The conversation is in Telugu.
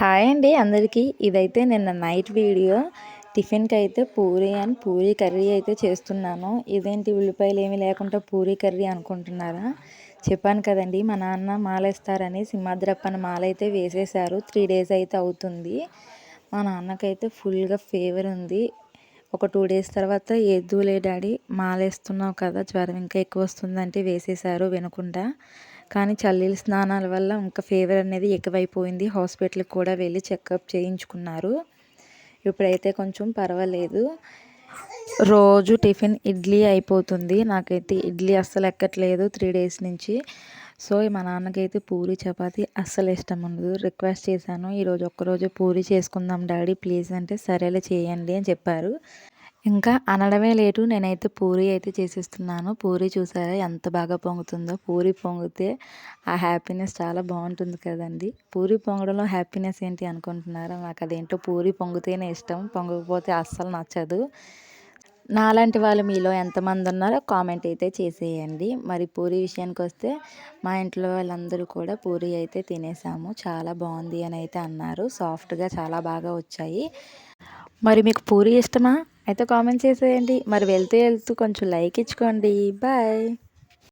హాయ్ అండి అందరికీ. ఇదైతే నిన్న నైట్ వీడియో. టిఫిన్‌కి అయితే పూరీ కర్రీ అయితే చేస్తున్నాను. ఇదేంటి ఉల్లిపాయలు ఏమీ లేకుండా పూరీ కర్రీ అనుకుంటున్నారా? చెప్పాను కదండీ మా నాన్న మాలేస్తారని సింహాద్రప్పన మాలైతే వేసేశారు. 3 డేస్ అయితే అవుతుంది. మా నాన్నకైతే ఫుల్‌గా ఫీవర్ ఉంది. ఒక 2 డేస్ తర్వాత "ఎద్దులే డాడీ మాలేస్తున్నావు కదా, జ్వరం ఇంకా ఎక్కువ వస్తుందంటే" వేసేశారు వినకుండా. కానీ చల్లీల స్నానాల వల్ల ఇంకా ఫీవర్ అనేది ఎక్కువైపోయింది. హాస్పిటల్కి కూడా వెళ్ళి చెకప్ చేయించుకున్నారు. ఇప్పుడైతే కొంచెం పర్వాలేదు. రోజు టిఫిన్ ఇడ్లీ అయిపోతుంది. నాకైతే ఇడ్లీ అస్సలు ఎక్కట్లేదు 3 డేస్ నుంచి. సో మా నాన్నకైతే పూరీ చపాతీ అస్సలు ఇష్టం ఉండదు. రిక్వెస్ట్ చేశాను, ఈరోజు ఒక్కరోజు పూరీ చేసుకుందాం డాడీ ప్లీజ్ అంటే, సరేలే చేయండి అని చెప్పారు. ఇంకా అనడమే లేటు, నేనైతే పూరీ అయితే చేసేస్తున్నాను. పూరీ చూసారా ఎంత బాగా పొంగుతుందో. పూరీ పొంగితే ఆ హ్యాపీనెస్ చాలా బాగుంటుంది కదండి. పూరీ పొంగడంలో హ్యాపీనెస్ ఏంటి అనుకుంటున్నారా? నాకు అదేంటో పూరీ పొంగితేనే ఇష్టం, పొంగకపోతే అస్సలు నచ్చదు. నాలాంటి వాళ్ళు మీలో ఎంతమంది ఉన్నారో కామెంట్ అయితే చేసేయండి. మరి పూరీ విషయానికి వస్తే మా ఇంట్లో వాళ్ళందరూ కూడా పూరీ అయితే తినేసాము. చాలా బాగుంది అని అయితే అన్నారు. సాఫ్ట్గా చాలా బాగా వచ్చాయి. మరి మీకు పూరీ ఇష్టమా? అయితే కామెంట్ చేసేయండి. మరి వెళ్తూ కొంచెం లైక్ ఇచ్చుకోండి. బాయ్.